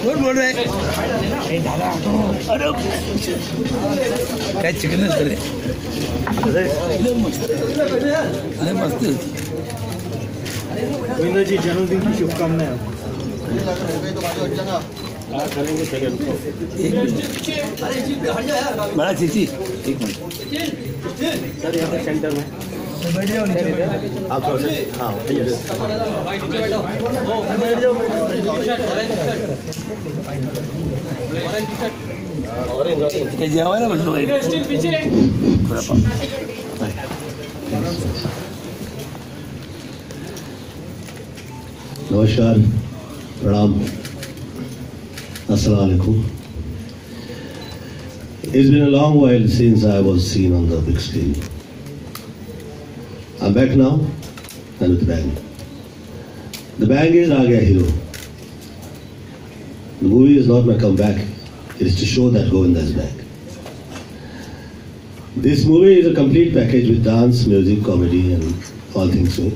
कौन बोल रहे हैं? काय चिकन करे अरे मस्त गोविंदा जी जन्मदिन की शुभकामनाएं। बड़ा चीची एक मिनट सर यहाँ पर सेंटर में आप हाँ जेवायला बसलो नमस्कार, प्रणाम, अस्सलाम वालेकुम. It's been a long while since I was seen on the big screen. I'm back now and with the bang. The bang is Aa Gaya Hero. The movie is not my comeback. It is to show that Govinda is back. This movie is a complete package with dance, music, comedy and all things new.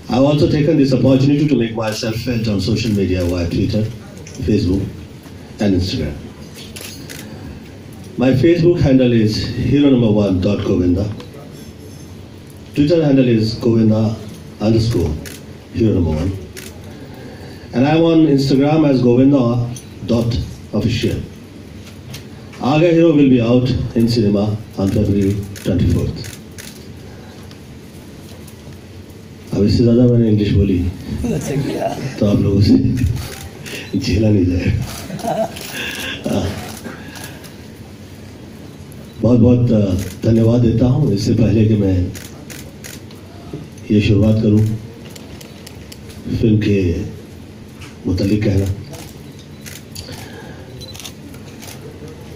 I've also taken this opportunity to make myself felt on social media via Twitter, Facebook and Instagram. My Facebook handle is hero1.govinda. Twitter handle is Govinda_hero1. And I'm on Instagram as Govinda.official. Aa Gaya Hero will be out in cinema on February 24th. अब इससे ज़्यादा मैंने English बोली तो आप लोगों से झेला नहीं जाएगा. बहुत बहुत धन्यवाद देता हूँ. इससे पहले कि मैं ये शुरुआत करूँ फिल्म के मुतालिक कहना,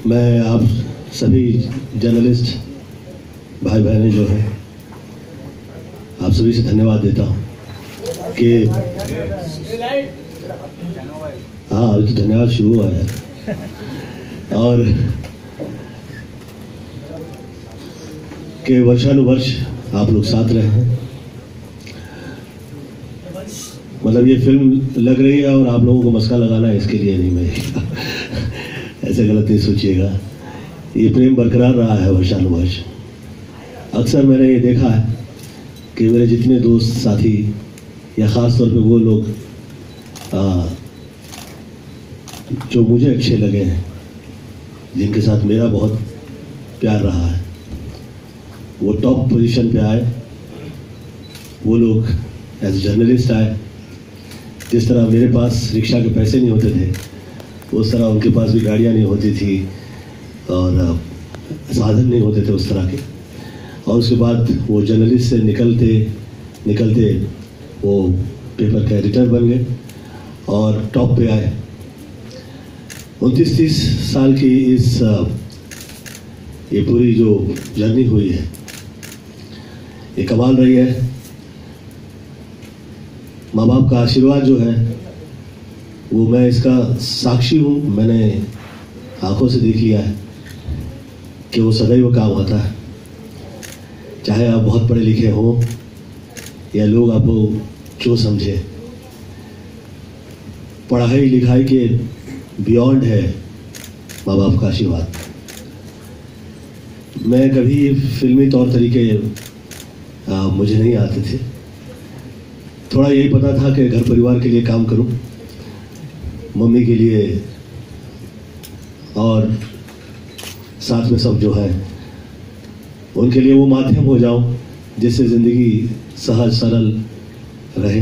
मैं आप सभी जर्नलिस्ट भाई बहनें जो हैं आप सभी से धन्यवाद देता हूँ कि हाँ अभी तो धन्यवाद शुरू हुआ है और कि वर्षानुवर्ष आप लोग साथ रहे हैं. मतलब ये फिल्म लग रही है और आप लोगों को मस्का लगाना है इसके लिए नहीं, मैं ऐसे गलत नहीं सोचिएगा. ये प्रेम बरकरार रहा है वर्षानुवर्ष. अक्सर मैंने ये देखा है कि मेरे जितने दोस्त साथी या ख़ास तौर पे वो लोग जो मुझे अच्छे लगे हैं, जिनके साथ मेरा बहुत प्यार रहा है, वो टॉप पोजीशन पे आए. वो लोग एज ए जर्नलिस्ट आए. जिस तरह मेरे पास रिक्शा के पैसे नहीं होते थे उस तरह उनके पास भी गाड़ियाँ नहीं होती थी और साधन नहीं होते थे उस तरह के. और उसके बाद वो जर्नलिस्ट से निकलते वो पेपर के एडिटर बन गए और टॉप पे आए. 29-30 साल की इस ये पूरी जो जर्नी हुई है ये कमाल रही है. माँ बाप का आशीर्वाद जो है वो मैं इसका साक्षी हूँ. मैंने आंखों से देख लिया है कि वो सदैव काम आता है. चाहे आप बहुत पढ़े लिखे हो या लोग आपको जो समझे, पढ़ाई लिखाई के बियॉन्ड है माँ बाप का आशीर्वाद. मैं कभी फिल्मी तौर तरीके मुझे नहीं आते थे. थोड़ा यही पता था कि घर परिवार के लिए काम करूं, मम्मी के लिए और साथ में सब जो है उनके लिए वो माध्यम हो जाऊं जिससे ज़िंदगी सहज सरल रहे.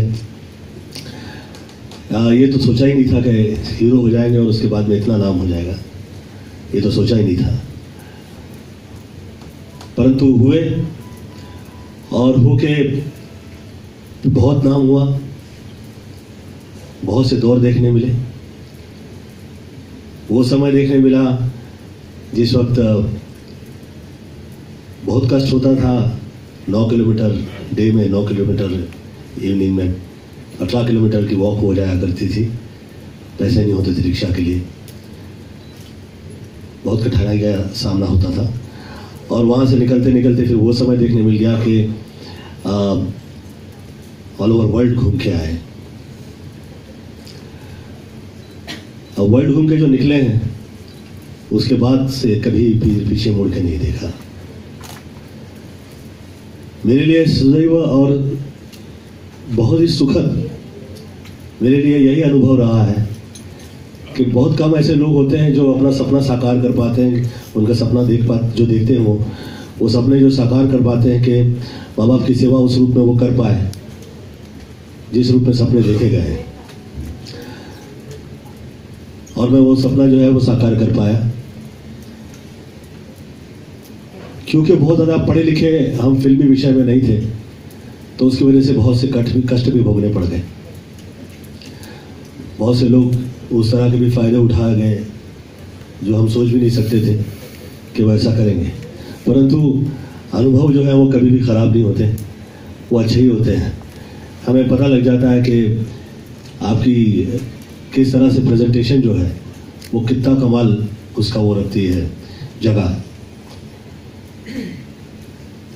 ये तो सोचा ही नहीं था कि हीरो हो जाएंगे और उसके बाद में इतना नाम हो जाएगा. ये तो सोचा ही नहीं था, परंतु हुए और होके बहुत नाम हुआ. बहुत से दौर देखने मिले. वो समय देखने मिला जिस वक्त बहुत कष्ट होता था. 9 किलोमीटर डे में 9 किलोमीटर इवनिंग में 18 किलोमीटर की वॉक हो जाया करती थी, पैसे नहीं होते थे रिक्शा के लिए, बहुत कठिनाई का सामना होता था। और वहाँ से निकलते निकलते फिर वो समय देखने मिल गया कि ऑल ओवर वर्ल्ड घूम के आए। अब वर्ल्ड घूम के जो निकले हैं उसके बाद से कभी पीछे मुड़ के नहीं देखा। मेरे लिए सदैव और बहुत ही सुखद मेरे लिए यही अनुभव रहा है कि बहुत कम ऐसे लोग होते हैं जो अपना सपना साकार कर पाते हैं, उनका सपना जो देखते हैं वो सपने जो साकार कर पाते हैं कि माँ बाप की सेवा उस रूप में वो कर पाए जिस रूप में सपने देखे गए हैं। और मैं वो सपना जो है वो साकार कर पाया, क्योंकि बहुत ज़्यादा पढ़े लिखे हम फिल्मी विषय में नहीं थे, तो उसकी वजह से बहुत से कष्ट भी भोगने पड़ गए। बहुत से लोग उस तरह के भी फ़ायदे उठा गए जो हम सोच भी नहीं सकते थे कि वो ऐसा करेंगे, परंतु अनुभव जो है वो कभी भी ख़राब नहीं होते, वो अच्छे ही होते हैं। हमें पता लग जाता है कि आपकी किस तरह से प्रेजेंटेशन जो है वो कितना कमाल उसका वो रखती है जगह।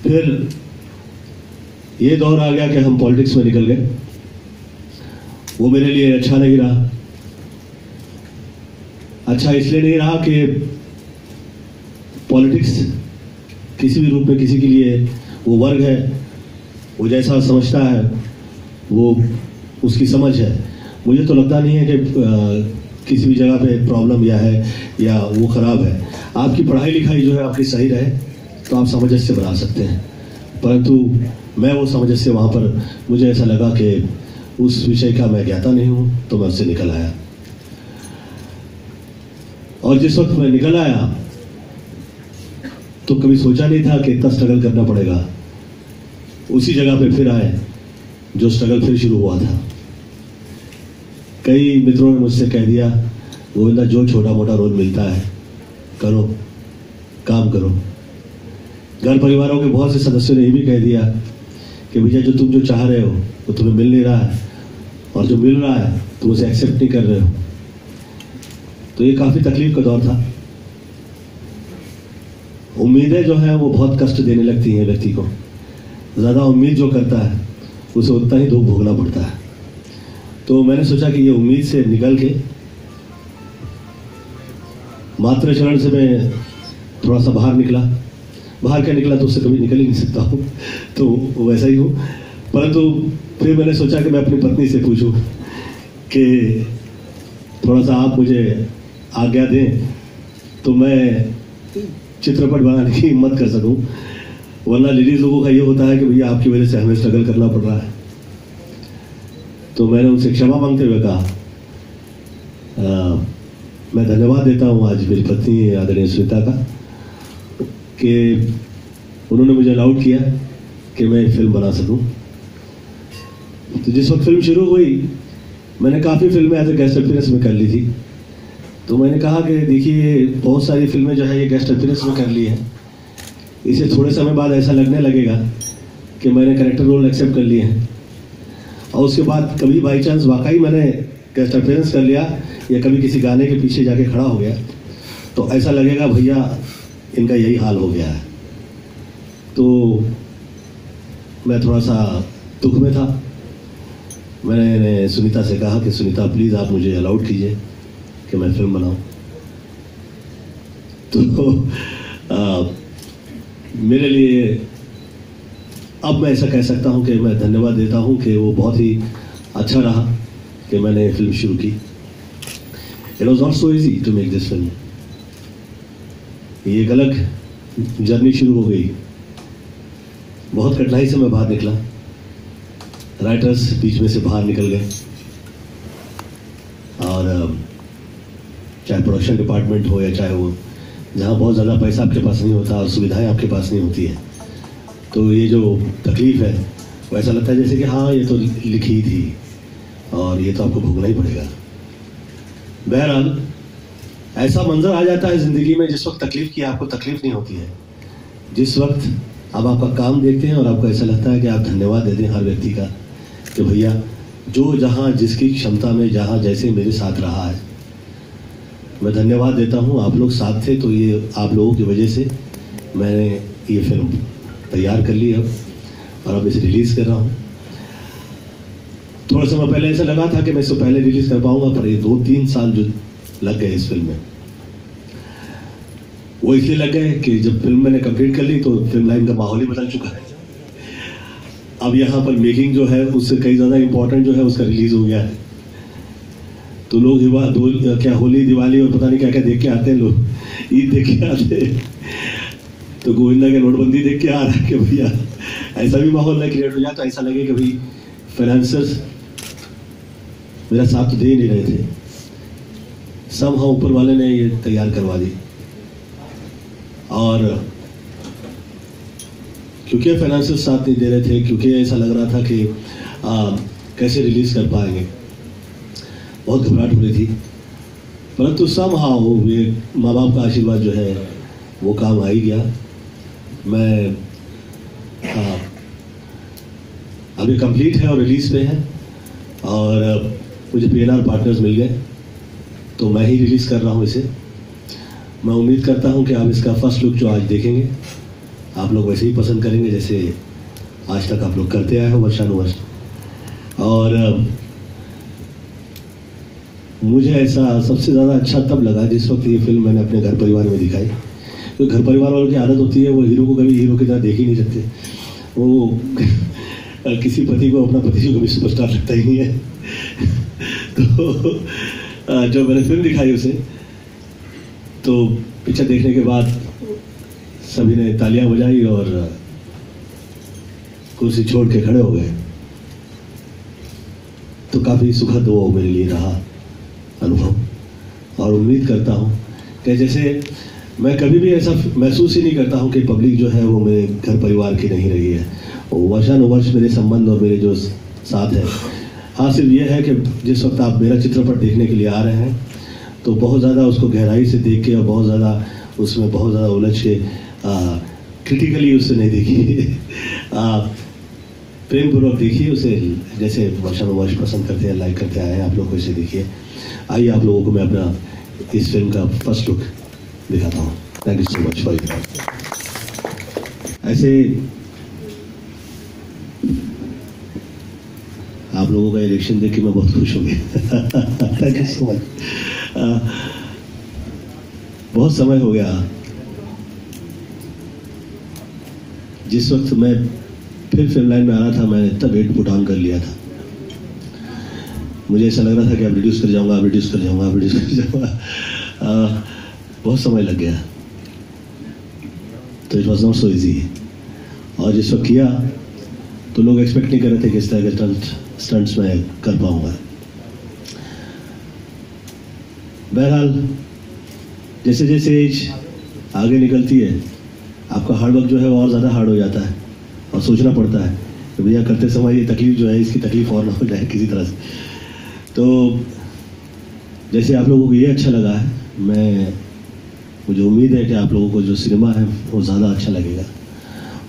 फिर ये दौर आ गया कि हम पॉलिटिक्स में निकल गए, वो मेरे लिए अच्छा नहीं रहा। अच्छा इसलिए नहीं रहा कि पॉलिटिक्स किसी भी रूप में किसी के लिए वो वर्ग है, वो जैसा समझता है वो उसकी समझ है। मुझे तो लगता नहीं है कि किसी भी जगह पे प्रॉब्लम या वो ख़राब है। आपकी पढ़ाई लिखाई जो है आपकी सही रहे तो आप सामंजस्य बना सकते हैं, परंतु मैं वो सामंजस्य वहाँ पर मुझे ऐसा लगा कि उस विषय का मैं ज्ञाता नहीं हूँ, तो मैं उससे निकल आया। और जिस वक्त मैं निकल आया तो कभी सोचा नहीं था कि इतना स्ट्रगल करना पड़ेगा। उसी जगह पे फिर आए जो स्ट्रगल फिर शुरू हुआ था। कई मित्रों ने मुझसे कह दिया, गोविंदा जो छोटा मोटा रोल मिलता है करो, काम करो। घर परिवारों के बहुत से सदस्यों ने ये भी कह दिया कि भैया जो तुम जो चाह रहे हो वो तुम्हें मिल नहीं रहा है, और जो मिल रहा है तुम उसे एक्सेप्ट नहीं कर रहे हो। तो ये काफ़ी तकलीफ का दौर था। उम्मीदें जो है वो बहुत कष्ट देने लगती हैं व्यक्ति को। ज़्यादा उम्मीद जो करता है उसे उतना ही दुख भोगना पड़ता है। तो मैंने सोचा कि ये उम्मीद से निकल के मातृ चरण से मैं थोड़ा सा बाहर निकला। बाहर क्या निकला तो उससे कभी निकल ही नहीं सकता हूँ, तो वैसा ही हूँ। परंतु फिर मैंने सोचा कि मैं अपनी पत्नी से पूछूं कि थोड़ा सा आप मुझे आज्ञा दें तो मैं चित्रपट बनाने की हिम्मत कर सकूं, वरना लेडीज़ लोगों का ये होता है कि भैया आपकी वजह से हमें स्ट्रगल करना पड़ रहा है। तो मैंने उनसे क्षमा मांगते हुए कहा, मैं धन्यवाद देता हूँ आज मेरी पत्नी आदरणीय सुनीता का कि उन्होंने मुझे अलाउड किया कि मैं फिल्म बना सकूं। तो जिस वक्त फिल्म शुरू हुई मैंने काफ़ी फिल्में एज ए गेस्ट अपीयरेंस में कर ली थी। तो मैंने कहा कि देखिए बहुत सारी फिल्में जो है ये गेस्ट अपीयरेंस में कर ली है, इसे थोड़े समय बाद ऐसा लगने लगेगा कि मैंने कैरेक्टर रोल एक्सेप्ट कर लिए हैं, और उसके बाद कभी बाई चांस वाकई मैंने गेस्ट अपीयरेंस कर लिया या कभी किसी गाने के पीछे जाके खड़ा हो गया तो ऐसा लगेगा भैया इनका यही हाल हो गया है। तो मैं थोड़ा सा दुख में था। मैंने सुनीता से कहा कि सुनीता प्लीज़ आप मुझे अलाउड कीजिए कि मैं फिल्म बनाऊं। तो मेरे लिए अब मैं ऐसा कह सकता हूं कि मैं धन्यवाद देता हूं कि वो बहुत ही अच्छा रहा कि मैंने फिल्म शुरू की। It was not so easy to make this film. ये एक अलग जर्नी शुरू हो गई। बहुत कठिनाई से मैं बाहर निकला, राइटर्स बीच में से बाहर निकल गए, और चाहे प्रोडक्शन डिपार्टमेंट हो या चाहे वो जहाँ बहुत ज़्यादा पैसा आपके पास नहीं होता और सुविधाएं आपके पास नहीं होती है, तो ये जो तकलीफ़ है वो ऐसा लगता है जैसे कि हाँ ये तो लिखी थी और ये तो आपको भोगना ही पड़ेगा। बहरहाल ऐसा मंजर आ जाता है ज़िंदगी में जिस वक्त तकलीफ़ की आपको तकलीफ़ नहीं होती है, जिस वक्त आप आपका काम देखते हैं और आपको ऐसा लगता है कि आप धन्यवाद देते हैं हर व्यक्ति का कि भैया जो जहाँ जिसकी क्षमता में जहाँ जैसे मेरे साथ रहा है, मैं धन्यवाद देता हूँ। आप लोग साथ थे तो ये आप लोगों की वजह से मैंने ये फिल्म तैयार कर ली अब, और अब इसे रिलीज़ कर रहा हूँ। थोड़ा समय पहले ऐसा लगा था कि मैं इसको पहले रिलीज़ कर पाऊँगा, पर ये 2-3 साल जो लग गए इस फिल्म में, वो इसलिए लग गए कि जब फिल्म मैंने कंप्लीट कर ली तो फिल्म लाइन का माहौल ही बदल चुका है। अब यहाँ पर मेकिंग जो है उससे कई ज़्यादा इम्पोर्टेंट जो है उसका रिलीज़ हो गया है। तो लोग क्या होली दिवाली और पता नहीं क्या क्या देख के आते हैं, लोग ईद देख के आते हैं, तो गोविंदा के नोटबंदी देख के आ रहा है कि भैया ऐसा भी माहौल ना क्रिएट हो जाए, तो ऐसा लगे कि भाई फाइनेंसर्स मेरा साथ तो दे ही नहीं रहे थे, सब हाँ ऊपर वाले ने ये तैयार करवा दी। और क्योंकि फाइनेंशियल साथ नहीं दे रहे थे, क्योंकि ऐसा लग रहा था कि कैसे रिलीज़ कर पाएंगे, बहुत घबराहट हो रही थी, परंतु समहाउ ये माँ बाप का आशीर्वाद जो है वो काम आ ही गया। मैं अभी कंप्लीट है और रिलीज़ पे है, और मुझे PNR पार्टनर्स मिल गए, तो मैं ही रिलीज़ कर रहा हूँ इसे। मैं उम्मीद करता हूँ कि आप इसका फर्स्ट लुक जो आज देखेंगे आप लोग वैसे ही पसंद करेंगे जैसे आज तक आप लोग करते आए हो वर्षानुवर्ष। और मुझे ऐसा सबसे ज़्यादा अच्छा तब लगा जिस वक्त ये फिल्म मैंने अपने घर परिवार में दिखाई। तो घर परिवार वालों की आदत होती है, वो हीरो को कभी हीरो की तरह देख ही नहीं सकते, वो किसी पति को अपना पति को भी सुपरस्टार लगता ही नहीं है। तो जब मैंने फिल्म दिखाई उसे, तो पिक्चर देखने के बाद सभी ने तालियां बजाई और कुर्सी छोड़ के खड़े हो गए। तो काफ़ी सुखद वो मेरे लिए रहा अनुभव, और उम्मीद करता हूँ कि जैसे मैं कभी भी ऐसा महसूस ही नहीं करता हूँ कि पब्लिक जो है वो मेरे घर परिवार की नहीं रही है, वर्षानुवर्ष मेरे संबंध और मेरे जो साथ है। हाँ, सिर्फ ये है कि जिस वक्त आप मेरा चित्रपट देखने के लिए आ रहे हैं तो बहुत ज़्यादा उसको गहराई से देख के और बहुत ज़्यादा उसमें बहुत ज़्यादा उलझ के क्रिटिकली उससे नहीं देखिए, प्रेम पूर्वक देखिए उसे, जैसे वर्षानुवर्ष पसंद करते हैं, लाइक करते आए हैं आप लोग को, इसे देखिए। आइए आप लोगों को मैं अपना इस फिल्म का फर्स्ट लुक दिखाता हूँ। Thank you so much for your. ऐसे आप लोगों का रिएक्शन देख के मैं बहुत खुश हो गया। Thank you so much. बहुत समय हो गया जिस वक्त मैं फिर फिल्म लाइन में आ रहा था, मैंने इतना वेट पुट ऑन कर लिया था, मुझे ऐसा लग रहा था कि अब रिड्यूस कर जाऊंगा। बहुत समय लग गया, तो it was not so easy. और जिस वक्त किया तो लोग एक्सपेक्ट नहीं कर रहे थे कि इस तरह के स्टंट्स में कर पाऊंगा। बहरहाल जैसे जैसे एज आगे निकलती है आपका हार्ड वर्क जो है वो और ज़्यादा हार्ड हो जाता है, और सोचना पड़ता है कि भैया करते समय ये तकलीफ जो है इसकी तकलीफ और ना हो जाए किसी तरह से। तो जैसे आप लोगों को ये अच्छा लगा है, मुझे उम्मीद है कि आप लोगों को जो सिनेमा है वो ज़्यादा अच्छा लगेगा।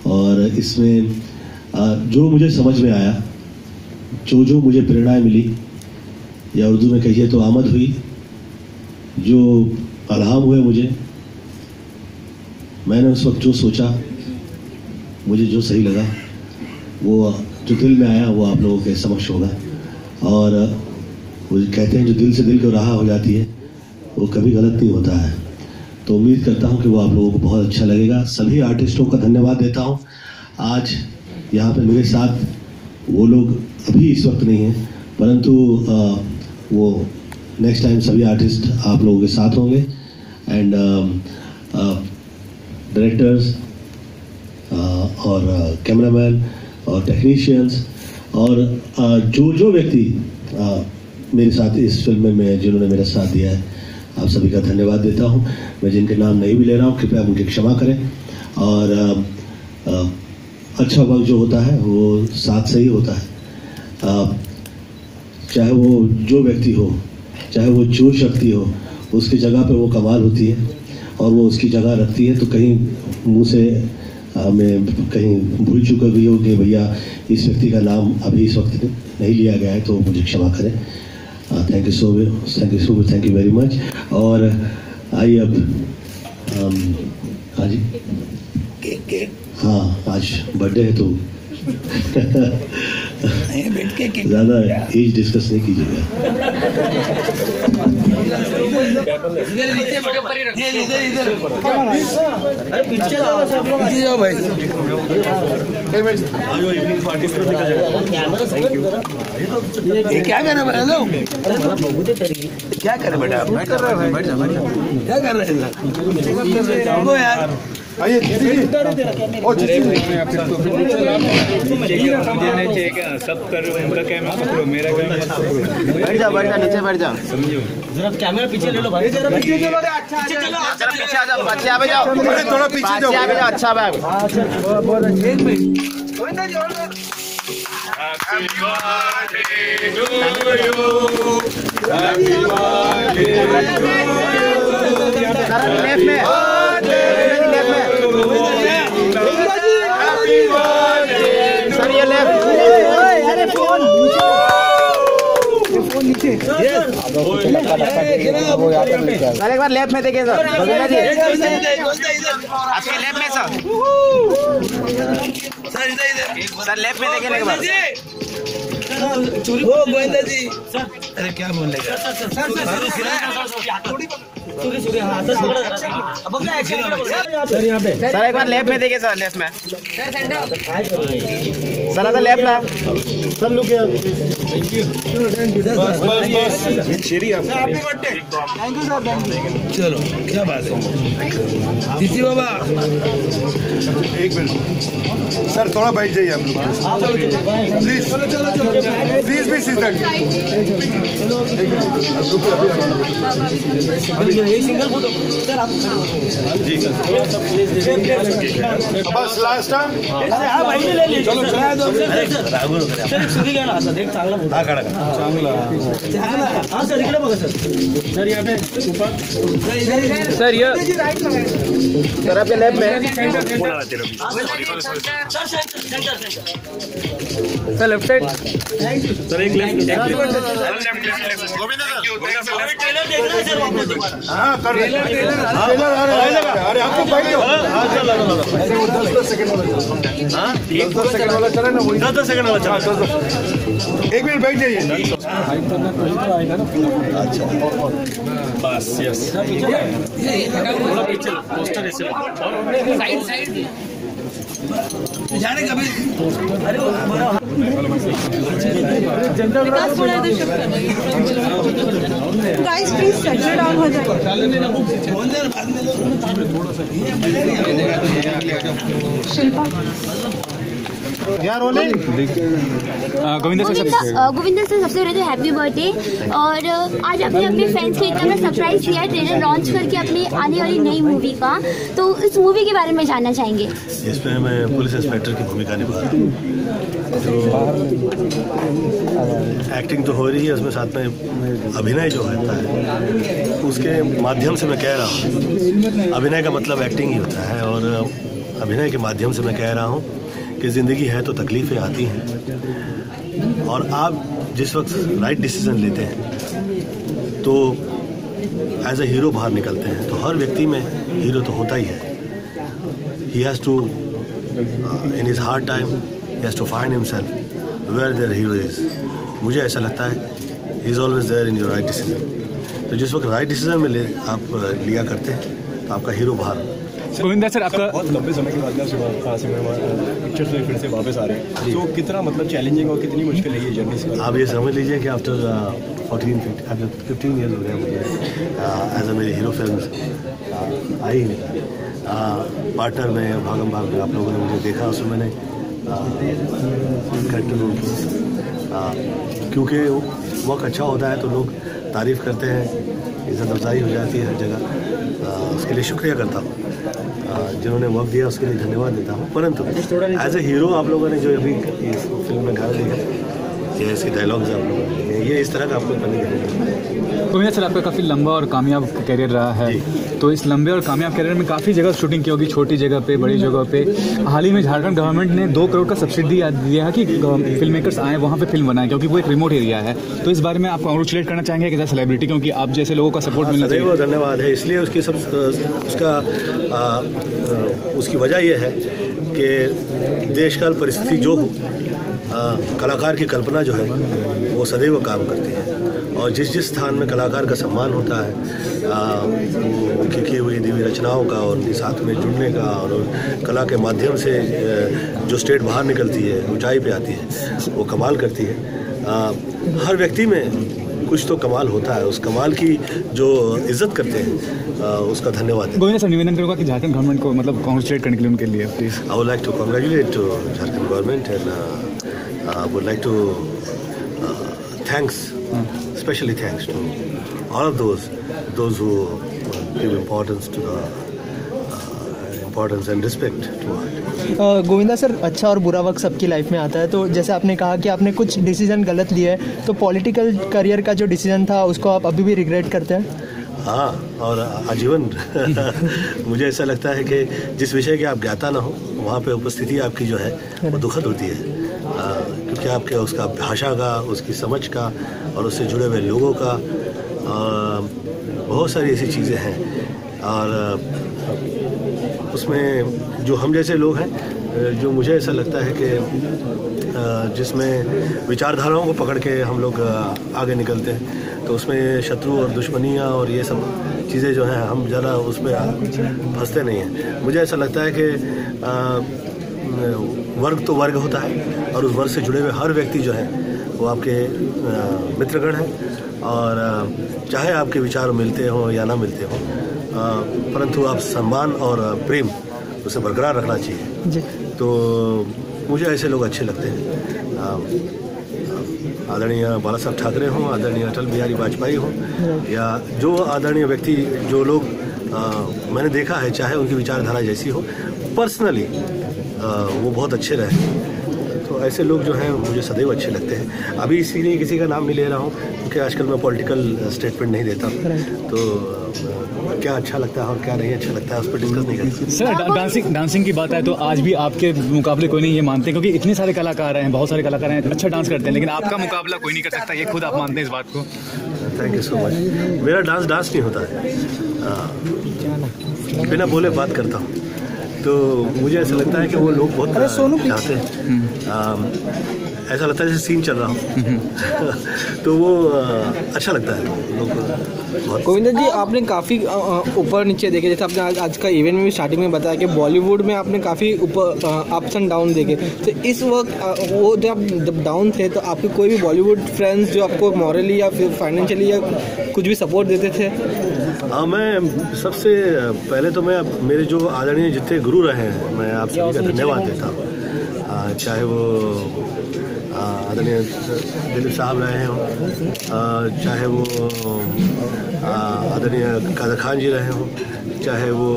और इसमें जो मुझे समझ में आया, जो मुझे प्रेरणाएँ मिली, या उर्दू में कहिए तो आमद हुई, जो अल्हाम हुए मुझे, मैंने उस वक्त जो सोचा, मुझे जो सही लगा, वो जो दिल में आया वो आप लोगों के समक्ष होगा। और वो कहते हैं जो दिल से दिल को राह हो जाती है वो कभी गलत नहीं होता है। तो उम्मीद करता हूँ कि वो आप लोगों को बहुत अच्छा लगेगा। सभी आर्टिस्टों का धन्यवाद देता हूँ। आज यहाँ पे मेरे साथ वो लोग अभी इस वक्त नहीं हैं, परंतु वो नेक्स्ट टाइम सभी आर्टिस्ट आप लोगों के साथ होंगे। एंड डायरेक्टर्स और कैमरामैन और टेक्नीशियंस और जो व्यक्ति मेरे साथ इस फिल्म में जिन्होंने मेरा साथ दिया है, आप सभी का धन्यवाद देता हूं। मैं जिनके नाम नहीं भी ले रहा हूं कृपया मुझे क्षमा करें। और अच्छा वक्त जो होता है वो साथ से ही होता है, चाहे वो जो व्यक्ति हो, चाहे वो जो शक्ति हो, उसकी जगह पे वो कमाल होती है और वो उसकी जगह रखती है। तो कहीं मुंह से मैं कहीं भूल चुका भी हो कि भैया इस व्यक्ति का नाम अभी इस वक्त नहीं लिया गया है तो मुझे क्षमा करें। Thank you so much, thank you very much. और आइए अब हाँ जी, हाँ आज बर्थडे है तो ज़्यादा एज डिस्कस नहीं कीजिएगा। क्या कर रहे बता दो, क्या कर रहे बेटा, क्या कर रहे हैं यार। आइए सब कर उनका कैमरा पकड़ो, मेरा कैमरा पकड़ो। बैठ जा नीचे बैठ जा। समझो जरा कैमरा पीछे ले लो भाई, जरा पीछे चलो, पीछे चलो, जरा पीछे आ जाओ, बच्चे आगे जाओ, थोड़ा पीछे जाओ, आगे जाओ। अच्छा बैग बहुत अच्छे। एक minute Happy birthday to you. Happy birthday to you. Left में, Happy birthday सर ये लेफ्ट। अरे फोन नीचे। सर एक बार लेफ्ट में देखिए सर, गोविंदा जी आपके लेफ्ट में सर, सर लेफ्ट में देखिए एक बार। ओ गोविंदा जी, अरे क्या बोल रहे सर यहाँ पे। सर एक बार लेफ्ट में देखिए सर, लेफ्ट में सर, अगर लेफ्ट में सर लुक चलो क्या बात है दीदी बाबा। एक मिनट सर, थोड़ा बैठ जाइए आप लोग प्लीज भी सीधे। बस लास्ट टाइम हाँ सर इकडे बघा सर यहाँ पे ऊपर सर ये सर आपके लेफ्ट में सर, लेफ्ट साइड सर, एक लेफ्ट हाँ कर रहे अरे आपको बैठ जाओ। 10 सेकंड वाला चला ना, वही 10 सेकंड वाला चला। एक मिनट बैठ जाइए। बस यस, थोड़ा पीछे पोस्टर ऐसे साइड जाने कभी गाइस प्लीज सेटल डाउन हो जाए। शिल्पा गोविंदा सर सबसे पहले तो हैप्पी बर्थडे। और आज आपने अपने फैंस को इतना सरप्राइज किया, ट्रेलर लॉन्च करके अपनी आने वाली नई मूवी का, तो इस मूवी के बारे में जानना चाहेंगे। इसमें मैं पुलिस इंस्पेक्टर की भूमिका निभा रहा हूँ। तो एक्टिंग तो हो रही है उसमें, साथ में अभिनय जो होता है उसके माध्यम से मैं कह रहा हूँ, अभिनय का मतलब एक्टिंग ही होता है। और अभिनय के माध्यम से मैं कह रहा हूँ कि ज़िंदगी है तो तकलीफ़ें आती हैं, और आप जिस वक्त राइट डिसीज़न लेते हैं तो एज ए हीरो बाहर निकलते हैं। तो हर व्यक्ति में हीरो तो होता ही है। He has to in his hard time he has to find himself where there hero is. मुझे ऐसा लगता है he is always there in your right decision. तो जिस वक्त राइट डिसीजन में आप लिया करते हैं तो आपका हीरो बाहर। गोविंदा सर, आपका बहुत लंबे समय के बाद पिक्चर्स में फिर से वापस आ रहे हैं, तो कितना मतलब चैलेंजिंग और कितनी मुश्किल है ये जर्नी? आप ये समझ लीजिए कि आफ्टर 15 ईयर्स हो गया मुझे एज ए मेरी हीरो फिल्म आई पार्टनर में, भागम भाग में आप लोगों ने मुझे देखा, उसमें मैंने कैरेक्टर रोल किया। क्योंकि वक्त अच्छा होता है तो लोग तारीफ़ करते हैं, इज़्ज़त अफजाई हो जाती है हर जगह। उसके लिए शुक्रिया करता हूँ, जिन्होंने वक्त दिया उसके लिए धन्यवाद देता हूँ। परंतु एज ए हीरो आप लोगों ने जो अभी इस फिल्म में गाना देखा, कि ऐसे डायलॉग्स आप लोग मिलेंगे, ये इस तरह का आपको बनेगा। गोविंदा सर, आपका काफ़ी लंबा और कामयाब करियर रहा है, तो इस लंबे और कामयाब करियर में काफ़ी जगह शूटिंग की होगी, छोटी जगह पे, बड़ी जगह पे। हाल ही में झारखंड गवर्नमेंट ने 2 करोड़ का सब्सिडी दिया है कि फिल्म मेकर्स आएँ वहाँ पे फिल्म बनाएं, क्योंकि वो एक रिमोट एरिया है। तो इस बारे में आप कॉन्ग्रेचुलेट करना चाहेंगे एज अ सेलिब्रिटी, क्योंकि आप जैसे लोगों का सपोर्ट मिलना चाहिए। वो धन्यवाद है, इसलिए उसकी उसकी वजह यह है कि देशकाल परिस्थिति जो हो, कलाकार की कल्पना जो है वो सदैव काम करती है, और जिस स्थान में कलाकार का सम्मान होता है, उनकी की हुई दिव्य रचनाओं का और उनके साथ में जुड़ने का, और कला के माध्यम से जो स्टेट बाहर निकलती है, ऊंचाई पे आती है, वो कमाल करती है। हर व्यक्ति में कुछ तो कमाल होता है, उस कमाल की जो इज्जत करते हैं उसका धन्यवाद। गोविंदा सर, निवेदन करूँगा कि झारखंड गवर्नमेंट को मतलब कॉन्ग्रेचुलेट करने के लिए उनके लिए please. I would like to congratulate to Jharkhand government and I would like to especially thanks to all of those who give importance and respect to art. Govinda sir, अच्छा और बुरा वक्त सबकी लाइफ में आता है, तो जैसे आपने कहा कि आपने कुछ डिसीजन गलत लिए, तो पॉलिटिकल करियर का जो डिसीजन था उसको आप अभी भी रिग्रेट करते हैं? हाँ, और आजीवन मुझे ऐसा लगता है कि जिस विषय के आप ज्ञाता ना हो, वहाँ पे उपस्थिति आपकी जो है वो दुखद होती है, क्योंकि आपके उसका भाषा का, उसकी समझ का और उससे जुड़े हुए लोगों का बहुत सारी ऐसी चीज़ें हैं, और उसमें जो हम जैसे लोग हैं, जो मुझे ऐसा लगता है कि जिसमें विचारधाराओं को पकड़ के हम लोग आगे निकलते हैं, तो उसमें शत्रु और दुश्मनियाँ और ये सब चीज़ें जो हैं, हम ज़रा उसमें फंसते नहीं हैं। मुझे ऐसा लगता है कि वर्ग तो वर्ग होता है, और उस वर्ग से जुड़े हुए हर व्यक्ति जो है वो आपके मित्रगण हैं, और चाहे आपके विचार मिलते हों या ना मिलते हों, परंतु आप सम्मान और प्रेम उसे बरकरार रखना चाहिए। तो मुझे ऐसे लोग अच्छे लगते हैं, आदरणीय बाला साहब ठाकरे हों, आदरणीय अटल बिहारी वाजपेयी हों, या जो आदरणीय व्यक्ति, जो लोग मैंने देखा है, चाहे उनकी विचारधारा जैसी हो, पर्सनली वो बहुत अच्छे रहे, तो ऐसे लोग जो हैं मुझे सदैव अच्छे लगते हैं। अभी इसीलिए किसी का नाम नहीं ले रहा हूँ, क्योंकि आजकल मैं पॉलिटिकल स्टेटमेंट नहीं देता, तो क्या अच्छा लगता है और क्या नहीं अच्छा लगता है उस पर डिस्कस नहीं करते। सर, डांसिंग की बात है तो आज भी आपके मुकाबले कोई नहीं, ये मानते हैं, क्योंकि इतने सारे कलाकार हैं, बहुत सारे कलाकार हैं, अच्छा डांस करते हैं, लेकिन आपका मुकाबला कोई नहीं कर सकता, ये खुद आप मानते हैं इस बात को? Thank you so much. मेरा डांस नहीं होता है, बिना बोले बात करता हूँ, तो मुझे ऐसा लगता है कि वो लोग बहुत चाहते हैं, ऐसा लगता है जैसे सीन चल रहा हो तो वो अच्छा लगता है लोग। गोविंदा जी, आपने काफ़ी ऊपर नीचे देखे, जैसे आपने आज का इवेंट में भी स्टार्टिंग में बताया कि बॉलीवुड में आपने काफ़ी ऊपर अप्स एंड डाउन देखे, तो इस वक्त वो जब डाउन थे, तो आपके कोई भी बॉलीवुड फ्रेंड्स जो आपको मॉरली या फिर फाइनेंशियली या कुछ भी सपोर्ट देते थे? हाँ, मैं सबसे पहले तो मैं मेरे जो आदरणीय जितने गुरु रहे हैं, मैं आप सभी का धन्यवाद देता हूँ, चाहे वो आदरणीय दिलीप साहब रहे हों, चाहे वो आदरणीय कादर खान जी रहे हों, चाहे वो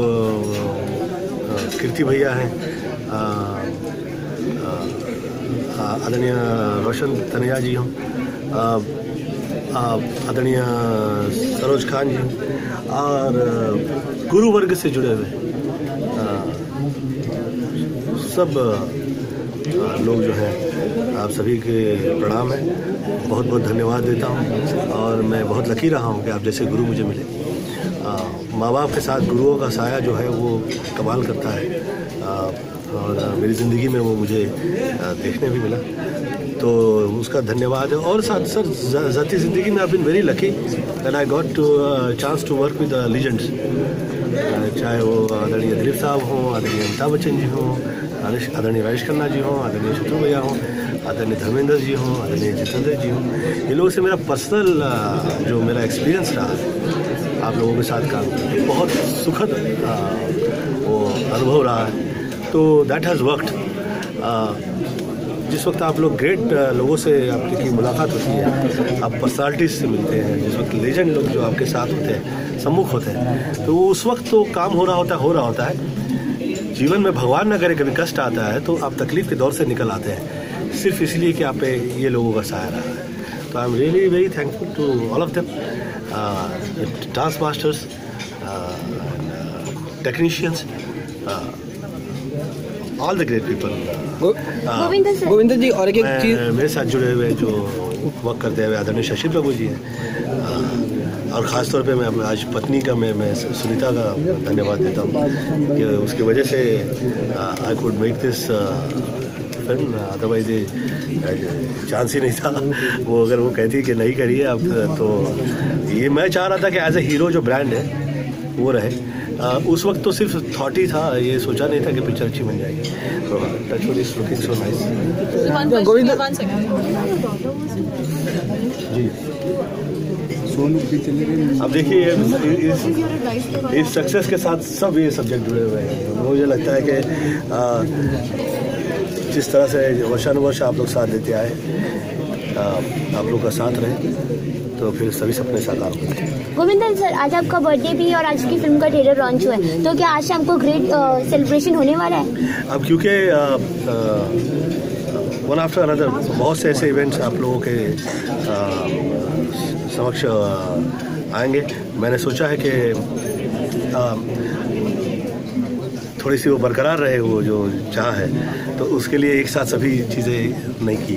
कीर्ति भैया हैं, आदरणीय रोशन तनया जी हों, आदरणीय सरोज खान जी, और गुरु वर्ग से जुड़े हुए सब लोग जो हैं, आप सभी के प्रणाम है, बहुत बहुत धन्यवाद देता हूँ, और मैं बहुत लकी रहा हूँ कि आप जैसे गुरु मुझे मिले। माँ बाप के साथ गुरुओं का साया जो है वो कमाल करता है, और मेरी ज़िंदगी में वो मुझे देखने भी मिला, तो उसका धन्यवाद है। और साथ सर ज़ाती ज़िंदगी में I been very lucky that I got to chance to work with legends, चाहे वो आदरणीय दिलीप साहब हों, आदरणीय अमिताभ बच्चन जी हों, आदरणीय राजेश खन्ना जी हों, आदरणीय शत्रु भैया हों, आदरणीय धर्मेंद्र जी हों, आदरणीय जितेंद्र जी हों, इन लोगों से मेरा पर्सनल जो मेरा एक्सपीरियंस रहा आप लोगों के साथ काम करके, बहुत सुखद वो अनुभव रहा है। तो दैट हैज़ वर्कड। जिस वक्त आप लोग ग्रेट लोगों से आपकी मुलाकात होती है, आप पर्सनालिटीज से मिलते हैं, जिस वक्त लेजेंड लोग जो आपके साथ होते हैं, सम्मुख होते हैं, तो उस वक्त तो काम हो रहा होता है। जीवन में भगवान न करे कभी कष्ट आता है तो आप तकलीफ के दौर से निकल आते हैं, सिर्फ इसलिए कि आप पे ये लोगों का सहारा रहा है। तो I am really very thankful to all of them, dance masters, technicians, all the great people. Govinda ji, और एक चीज़ मेरे साथ जुड़े हुए जो वर्क करते हुए आदरणीय शशि प्रभु जी हैं, और ख़ास तौर पे मैं आज पत्नी का मैं सुनीता का धन्यवाद देता हूँ कि उसकी वजह से I could make this film, otherwise chance ही नहीं था। वो अगर वो कहती कि नहीं करिए अब, तो ये मैं चाह रहा था कि एज ए हीरो जो ब्रांड है वो रहे। उस वक्त तो सिर्फ थॉट ही था, ये सोचा नहीं था कि पिक्चर अच्छी बन जाएगी। तो touchwood is looking so nice. जी अब देखिए, इस सक्सेस के साथ सब ये सब्जेक्ट जुड़े हुए हैं। मुझे लगता है कि जिस तरह से वर्षानुवर्ष आप लोग साथ देते आए, आप लोग का साथ रहे, तो फिर सभी सपने साकार होते हैं। गोविंदा सर, आज आपका बर्थडे भी और आज की फिल्म का ट्रेलर लॉन्च हुआ है, तो क्या आज शाम को ग्रेट सेलिब्रेशन होने वाला है? अब क्योंकि वन आफ्टर अनदर बहुत से ऐसे इवेंट्स आप लोगों के समक्ष आएंगे, मैंने सोचा है कि थोड़ी सी वो बरकरार रहे, वो जो चाह है, तो उसके लिए एक साथ सभी चीज़ें नहीं की,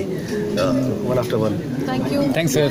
one after one. Thanks sir.